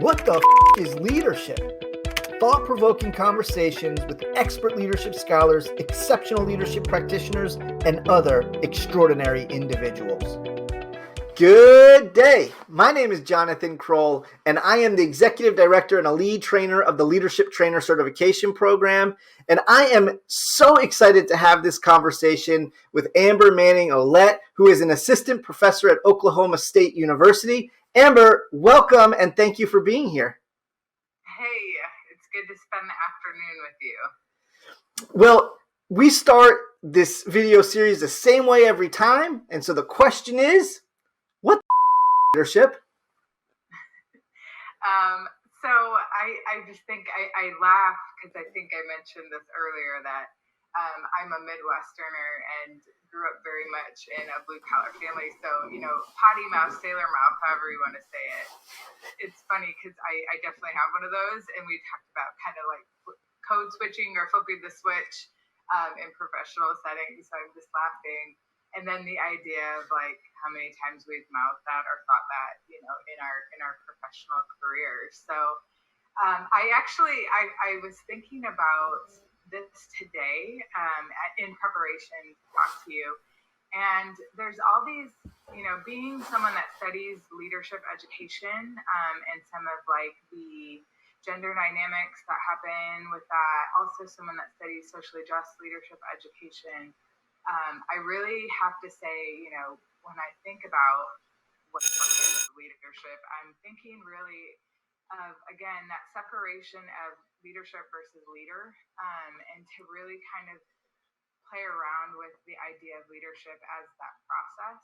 What the is leadership? Thought-provoking conversations with expert leadership scholars, exceptional leadership practitioners, and other extraordinary individuals. Good day. My name is Jonathan Kroll, and I am the Executive Director and a lead trainer of the Leadership Trainer Certification Program. And I am so excited to have this conversation with Amber Manning-Ouellette, who is an assistant professor at Oklahoma State University. Amber, welcome, and thank you for being here. Hey, it's good to spend the afternoon with you. Well, we start this video series the same way every time. And so the question is, what leadership? So I just think I laugh because I think I mentioned this earlier that I'm a Midwesterner and grew up very much in a blue collar family. So, potty mouth, sailor mouth, however you want to say it. It's funny because I definitely have one of those. And we talked about kind of like code switching or flipping the switch in professional settings. So I'm just laughing. And then the idea of like how many times we've mouthed that or thought that, in our professional careers. So I was thinking about this today in preparation to talk to you. And there's all these, being someone that studies leadership education and some of like the gender dynamics that happen with that, also someone that studies socially just leadership education. I really have to say, when I think about what is leadership, I'm thinking really of, again, that separation of leadership versus leader, and to really kind of play around with the idea of leadership as that process.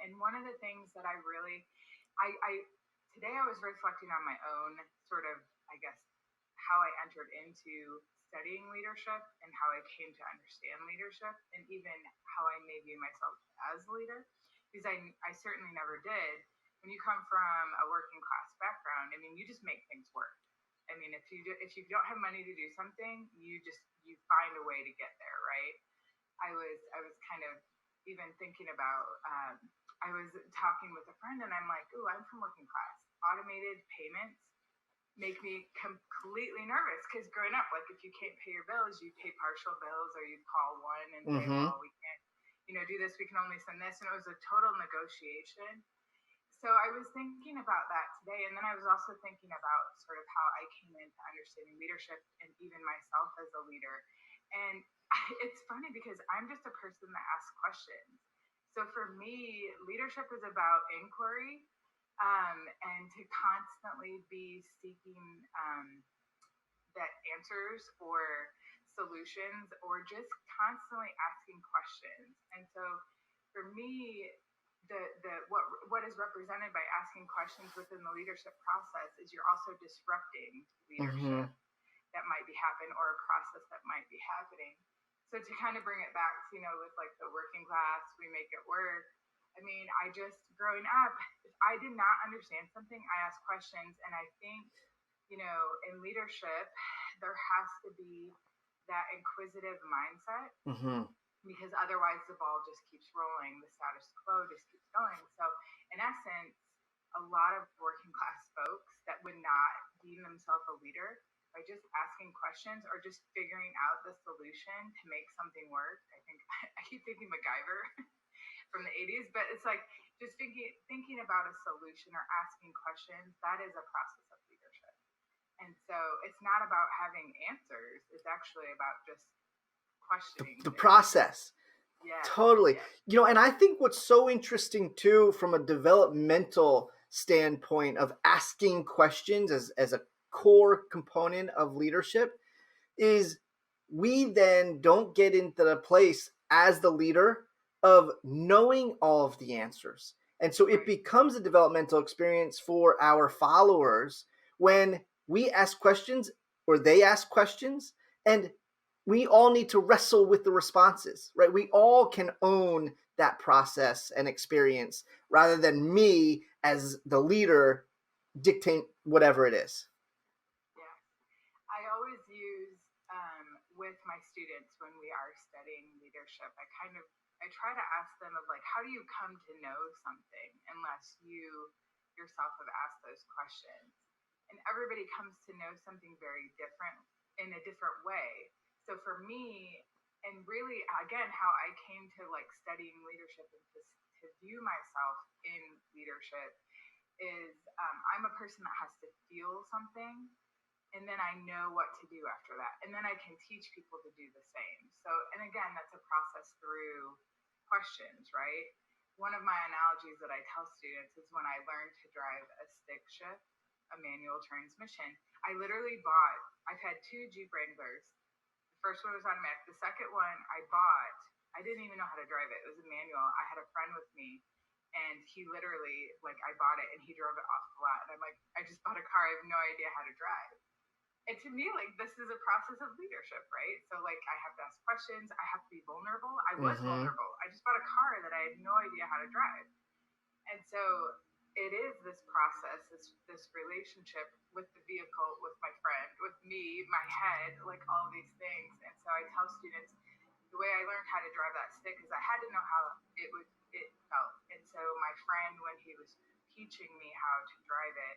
And one of the things that I today I was reflecting on my own sort of, I guess, how I entered into studying leadership and how I came to understand leadership and even how I may view myself as a leader, because I certainly never did. When you come from a working class background, I mean, you just make things work. I mean, if you don't have money to do something, you find a way to get there, right? I was kind of even thinking about, I was talking with a friend and I'm like, ooh, I'm from working class. Automated payments make me completely nervous because growing up, like if you can't pay your bills, you pay partial bills or you call one and say, well, we can't, do this, we can only send this. And it was a total negotiation. So I was thinking about that today. And then I was also thinking about sort of how I came into understanding leadership and even myself as a leader. And it's funny because I'm just a person that asks questions. So for me, leadership is about inquiry. And to constantly be seeking that answers or solutions or just constantly asking questions. And so for me, what is represented by asking questions within the leadership process is you're also disrupting leadership that might be happening or a process that might be happening. So to kind of bring it back, with like the working class, we make it work. I mean, growing up, if I did not understand something, I asked questions. And I think, in leadership, there has to be that inquisitive mindset because otherwise the ball just keeps rolling. The status quo just keeps going. So in essence, a lot of working class folks that would not deem themselves a leader by just asking questions or just figuring out the solution to make something work. I keep thinking MacGyver from the 80s, but it's like just thinking about a solution or asking questions. That is a process of leadership. And so it's not about having answers. It's actually about just questioning the process. Yeah, totally. Yeah. And I think what's so interesting too, from a developmental standpoint of asking questions as a core component of leadership, is we then don't get into the place as the leader of knowing all of the answers. And so it becomes a developmental experience for our followers when we ask questions or they ask questions, and we all need to wrestle with the responses, right? We all can own that process and experience rather than me as the leader dictate whatever it is. Yeah. I always use with my students when we are studying leadership, I try to ask them of like, how do you come to know something unless you yourself have asked those questions. And everybody comes to know something very different in a different way. So for me, and really, again, how I came to like studying leadership and to view myself in leadership is I'm a person that has to feel something, and then I know what to do after that. And then I can teach people to do the same. So, and again, that's a process through questions, right? One of my analogies that I tell students is when I learned to drive a stick shift, a manual transmission, I've had two Jeep Wranglers. The first one was automatic. The second one I didn't even know how to drive it. It was a manual. I had a friend with me, and he literally, like, I bought it and he drove it off the lot. And I'm like, I just bought a car. I have no idea how to drive. And to me, like, this is a process of leadership, right? So, like, I have to ask questions. I have to be vulnerable. I was vulnerable. I just bought a car that I had no idea how to drive. And so it is this process, this relationship with the vehicle, with my friend, with me, my head, like all these things. And so I tell students the way I learned how to drive that stick is I had to know how it felt. And so my friend, when he was teaching me how to drive it,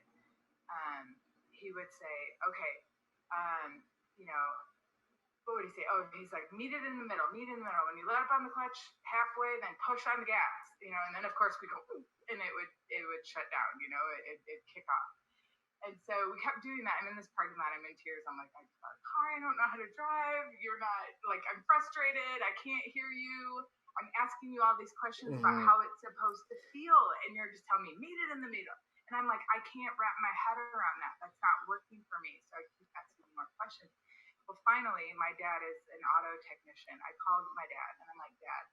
he would say, okay, you know, what would he say? Oh, he's like, meet it in the middle, meet it in the middle. When you let up on the clutch halfway, then push on the gas, and then of course we go, and it would shut down, it'd kick off. And so we kept doing that. I'm in this parking lot, I'm in tears. I'm like, I just got a car, I don't know how to drive. You're not, like, I'm frustrated. I can't hear you. I'm asking you all these questions about how it's supposed to feel. And you're just telling me, meet it in the middle. And I'm like, I can't wrap my head around that. That's not working for me. So I keep asking more questions. Well, finally, my dad is an auto technician. I called my dad and I'm like, Dad,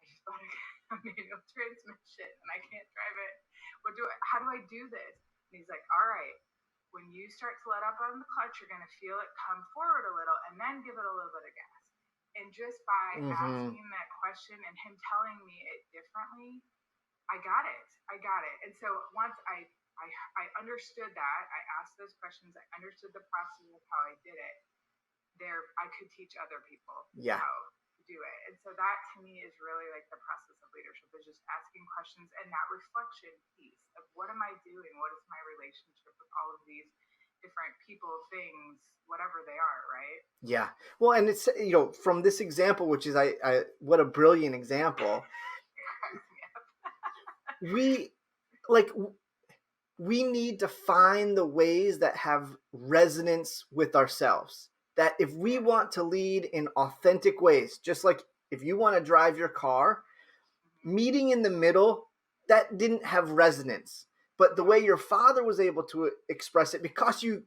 I just bought a manual transmission and I can't drive it. How do I do this? And he's like, all right, when you start to let up on the clutch, you're going to feel it come forward a little and then give it a little bit of gas. And just by asking that question and him telling me it differently, I got it. And so once I understood that, I asked those questions, I understood the process of how I did it, I could teach other people how to do it. And so that to me is really like the process of leadership, is just asking questions and that reflection piece of what am I doing? What is my relationship with all of these different people, things, whatever they are, right? Yeah. Well, and it's, from this example, which is, what a brilliant example. we need to find the ways that have resonance with ourselves. That if we want to lead in authentic ways, just like if you want to drive your car, meeting in the middle, that didn't have resonance. But the way your father was able to express it, because you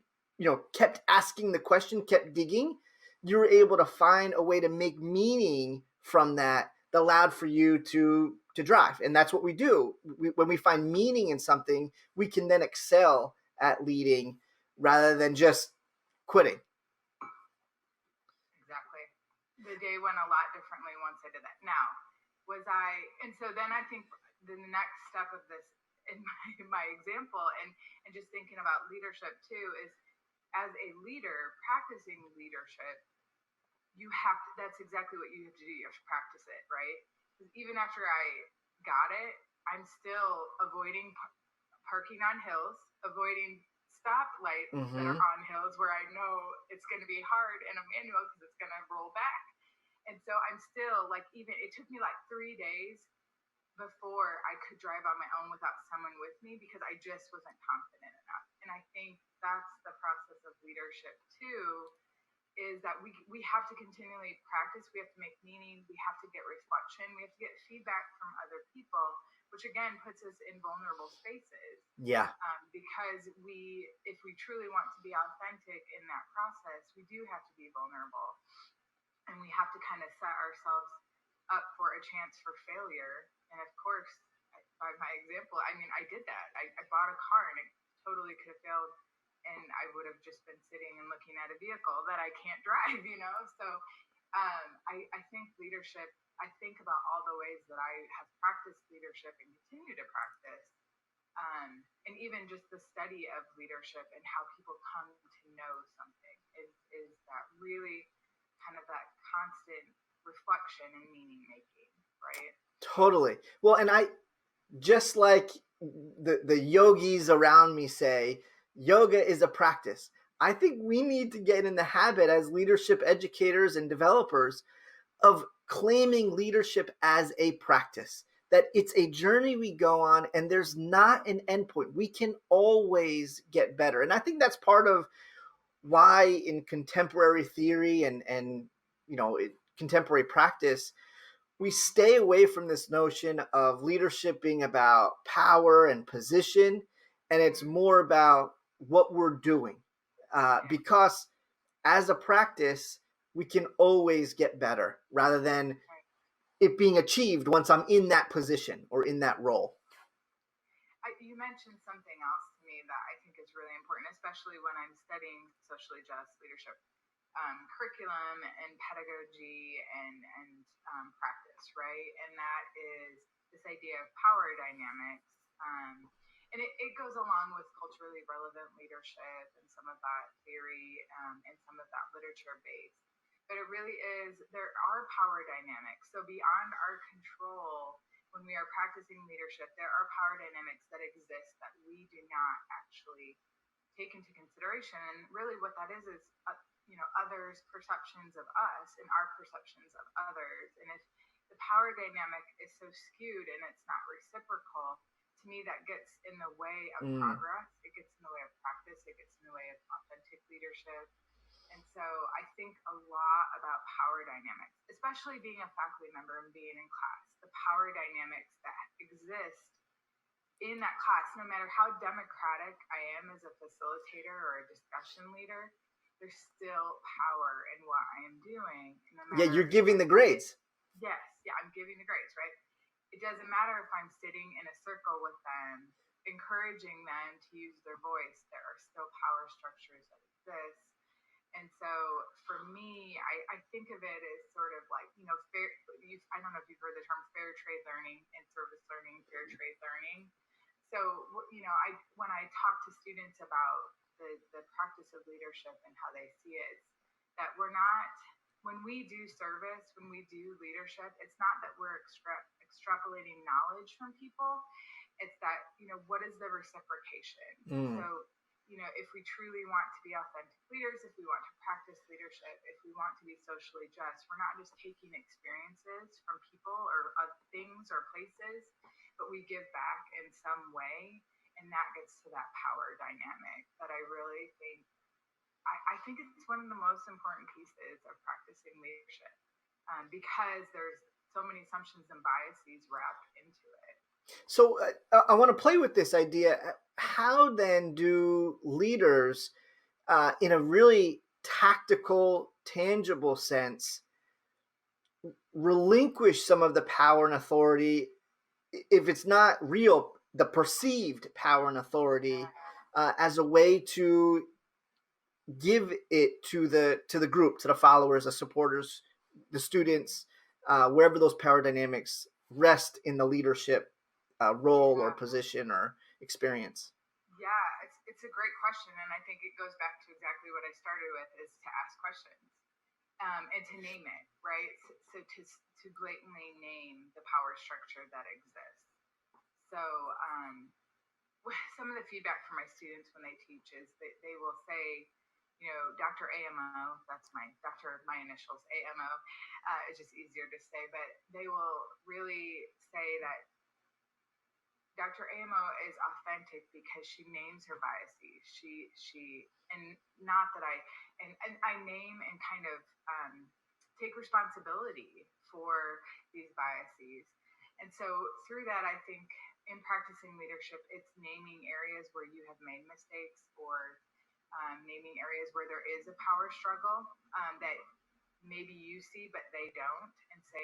kept asking the question, kept digging, you were able to find a way to make meaning from that allowed for you to drive. And that's what we do. When we find meaning in something, we can then excel at leading rather than just quitting. Exactly. The day went a lot differently once I did that. Now, and so then I think the next step of this in my example and just thinking about leadership too is, as a leader practicing leadership, that's exactly what you have to do. You have to practice it, right? Because even after I got it, I'm still avoiding parking on hills, avoiding stoplights that are on hills where I know it's going to be hard in a manual because it's going to roll back. And so I'm still like, it took me like 3 days before I could drive on my own without someone with me because I just wasn't confident enough. And I think that's the process of leadership too, is that we have to continually practice. We have to make meaning. We have to get reflection. We have to get feedback from other people, which again puts us in vulnerable spaces. Yeah. Because if we truly want to be authentic in that process, we do have to be vulnerable. And we have to kind of set ourselves up for a chance for failure. And of course, by my example, I mean, I did that. I bought a car and it totally could have failed. And I would have just been sitting and looking at a vehicle that I can't drive, So I think leadership, I think about all the ways that I have practiced leadership and continue to practice. And even just the study of leadership and how people come to know something is that really kind of that constant reflection and meaning making, right? Totally. Well, and just like the yogis around me say yoga is a practice. I think we need to get in the habit as leadership educators and developers of claiming leadership as a practice, that it's a journey we go on and there's not an endpoint. We can always get better. And I think that's part of why in contemporary theory and contemporary practice, we stay away from this notion of leadership being about power and position, and it's more about what we're doing. Because as a practice, we can always get better rather than it being achieved once I'm in that position or in that role. You mentioned something else to me that I think is really important, especially when I'm studying socially just leadership curriculum and pedagogy and practice, right? And that is this idea of power dynamics. And it goes along with culturally relevant leadership and some of that theory and some of that literature base. But it really is, there are power dynamics. So beyond our control, when we are practicing leadership, there are power dynamics that exist that we do not actually take into consideration. And really what that is others' perceptions of us and our perceptions of others. And if the power dynamic is so skewed and it's not reciprocal, to me that gets in the way of progress. It gets in the way of practice. It gets in the way of authentic leadership. And so I think a lot about power dynamics, especially being a faculty member and being in class, the power dynamics that exist in that class, no matter how democratic I am as a facilitator or a discussion leader, there's still power in what I am doing. No Yeah, you're giving the grades. Yes, yeah, I'm giving the grades, right? It doesn't matter if I'm sitting in a circle with them, encouraging them to use their voice. There are still power structures that exist. And so for me, I think of it as sort of like, fair, I don't know if you've heard the term fair trade learning and service learning, fair trade learning. So, when I talk to students about the practice of leadership and how they see it, that we're not, when we do service, when we do leadership, it's not that we're extrapolating knowledge from people. It's that, what is the reciprocation? So, if we truly want to be authentic leaders, if we want to practice leadership, if we want to be socially just, we're not just taking experiences from people or things or places, but we give back in some way. And that gets to that power dynamic that I really think, I think it's one of the most important pieces of practicing leadership because there's so many assumptions and biases wrapped into it. So I want to play with this idea. How then do leaders, in a really tactical, tangible sense, relinquish some of the power and authority, if it's not real, the perceived power and authority, as a way to give it to the group, to the followers, the supporters, the students, wherever those power dynamics rest in the leadership role or position or experience? Yeah, it's a great question, and I think it goes back to exactly what I started with: is to ask questions and to name it, right? So to blatantly name the power structure that exists. So some of the feedback from my students when they teach is that they will say, Dr. AMO, that's my doctor, my initials, AMO, it's just easier to say, but they will really say that Dr. AMO is authentic because she names her biases. And not that and I name and kind of take responsibility for these biases. And so through that, I think in practicing leadership, it's naming areas where you have made mistakes or naming areas where there is a power struggle that maybe you see, but they don't, and say,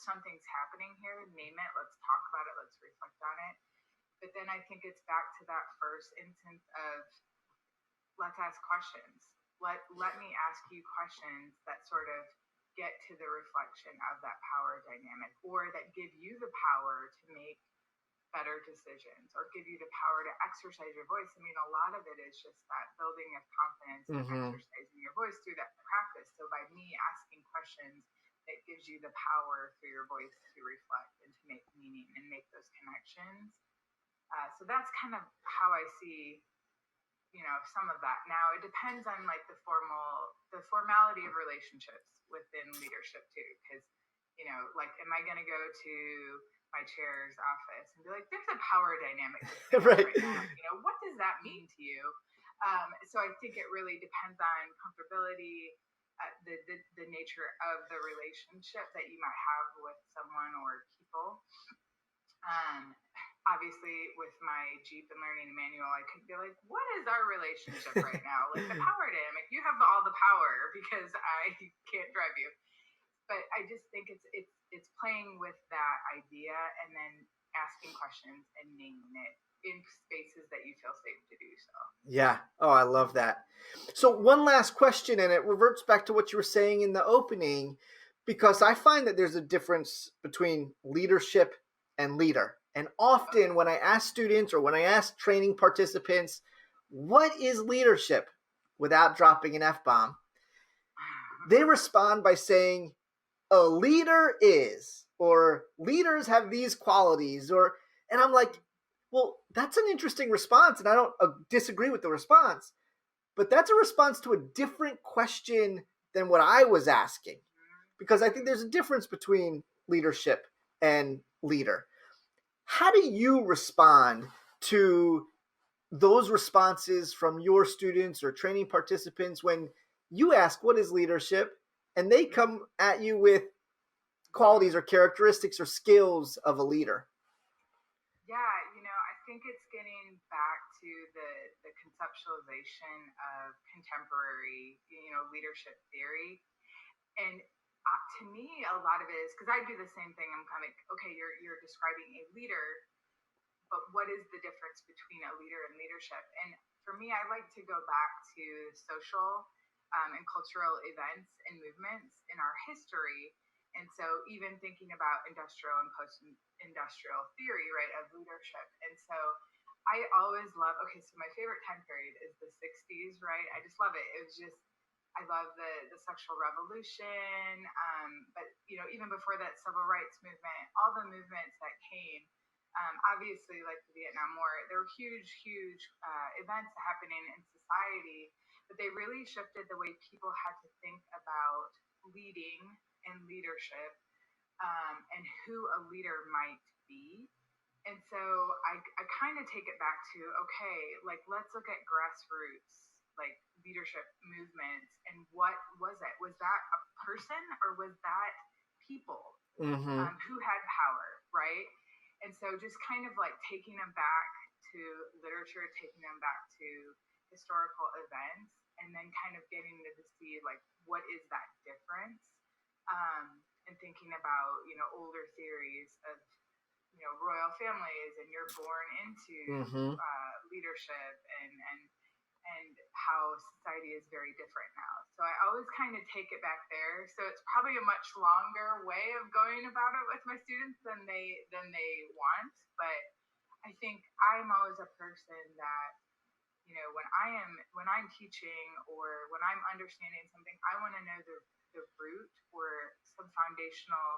something's happening here, name it, let's talk about it, let's reflect on it. But then I think it's back to that first instance of let's ask questions. Let me ask you questions that sort of get to the reflection of that power dynamic, or that give you the power to make better decisions or give you the power to exercise your voice. I mean, a lot of it is just that building of confidence and exercising your voice through that practice. So by me asking questions, it gives you the power through your voice to reflect and to make meaning and make those connections. So that's kind of how I see, some of that. Now it depends on like the formality of relationships within leadership too, because like, am I going to go to my chair's office and be like, "There's a power dynamic between us Right. right now. What does that mean to you?" So I think it really depends on comfortability, the nature of the relationship that you might have with someone or people. Um, Obviously, with my Jeep and learning manual, I could be like, "What is our relationship right now? Like the power dynamic. You have all the power because I can't drive you." But I just think it's playing with that idea and then asking questions and naming it in spaces that you feel safe to do so. Yeah. Oh, I love that. So, one last question, and it reverts back to what you were saying in the opening, because I find that there's a difference between leadership and leader. And often, when I ask students or when I ask training participants, what is leadership without dropping an F bomb, they respond by saying, a leader is, or leaders have these qualities, and I'm like, well, that's an interesting response, and I don't disagree with the response, but that's a response to a different question than what I was asking, because I think there's a difference between leadership and leader. How do you respond to those responses from your students or training participants when you ask what is leadership and they come at you with qualities or characteristics or skills of a leader? Yeah, I think it's getting back to the conceptualization of contemporary, leadership theory. And to me, a lot of it is because I do the same thing. I'm kind of, okay, you're describing a leader, but what is the difference between a leader and leadership? And for me, I like to go back to social and cultural events and movements in our history. And so, even thinking about industrial and post-industrial theory, right, of leadership. And so, I always love. Okay, so my favorite time period is the '60s, right? I just love it. It was just I love the sexual revolution, but even before that, civil rights movement, all the movements that came. Obviously, like the Vietnam War, there were huge, huge events happening in society, but they really shifted the way people had to think about leading and leadership, and who a leader might be. And so I kind of take it back to, okay, like let's look at grassroots, like leadership movements, and what was it? Was that a person or was that people Mm-hmm. who had power, right? And so just kind of like taking them back to literature, taking them back to historical events, and then kind of getting to see like what is that difference, and thinking about older theories of royal families, and you're born into Mm-hmm. leadership, and how society is very different now. So I always kind of take it back there. So it's probably a much longer way of going about it with my students than they want. But I think I'm always a person that when I'm teaching or when I'm understanding something, I want to know the root or some foundational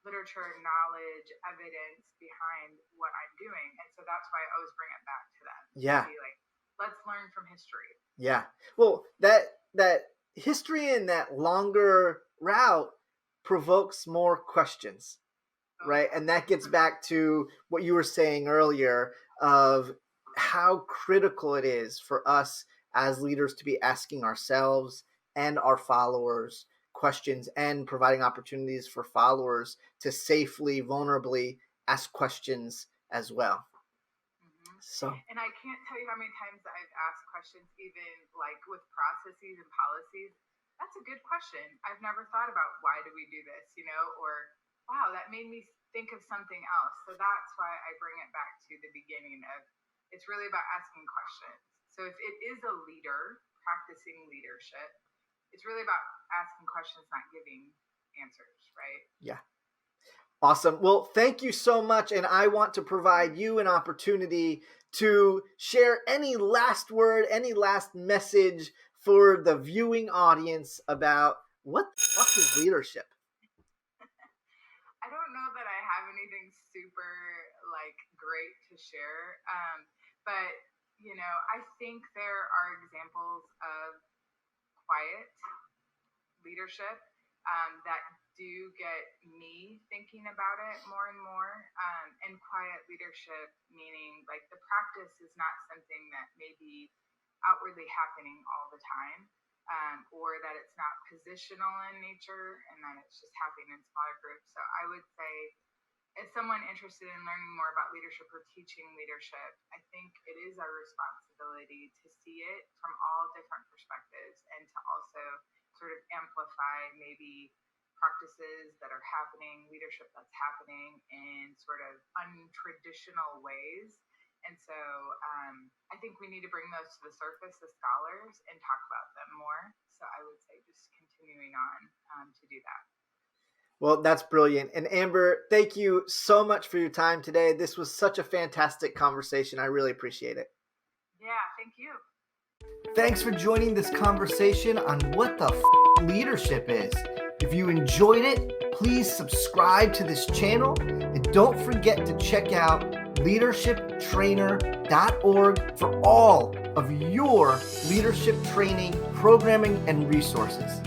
literature, knowledge, evidence behind what I'm doing. And so that's why I always bring it back to them. Yeah. To be like, let's learn from history. Yeah. Well, that history and that longer route provokes more questions, right? Yeah. And that gets back to what you were saying earlier of how critical it is for us as leaders to be asking ourselves and our followers questions and providing opportunities for followers to safely, vulnerably ask questions as well. Mm-hmm. So, And I can't tell you how many times I've asked questions, even like with processes and policies. That's a good question. I've never thought about why do we do this, or wow, that made me think of something else. So that's why I bring it back to the beginning of it's really about asking questions. So if it is a leader practicing leadership, it's really about asking questions, not giving answers, right? yeah. Awesome. Well, thank you so much. And I want to provide you an opportunity to share any last word, any last message for the viewing audience about what the fuck is leadership? I don't know that I have anything super like great to to share. But, I think there are examples of quiet leadership that do get me thinking about it more and more. And quiet leadership, meaning like the practice is not something that may be outwardly happening all the time, or that it's not positional in nature and that it's just happening in smaller groups. So I would say, as someone interested in learning more about leadership or teaching leadership, I think it is our responsibility to see it from all different perspectives and to also sort of amplify maybe practices that are happening, leadership that's happening in sort of untraditional ways. And so I think we need to bring those to the surface as scholars and talk about them more. So I would say just continuing on to do that. Well, that's brilliant. And Amber, thank you so much for your time today. This was such a fantastic conversation. I really appreciate it. Yeah, thank you. Thanks for joining this conversation on what the leadership is. If you enjoyed it, please subscribe to this channel and don't forget to check out leadershiptrainer.org for all of your leadership training, programming, and resources.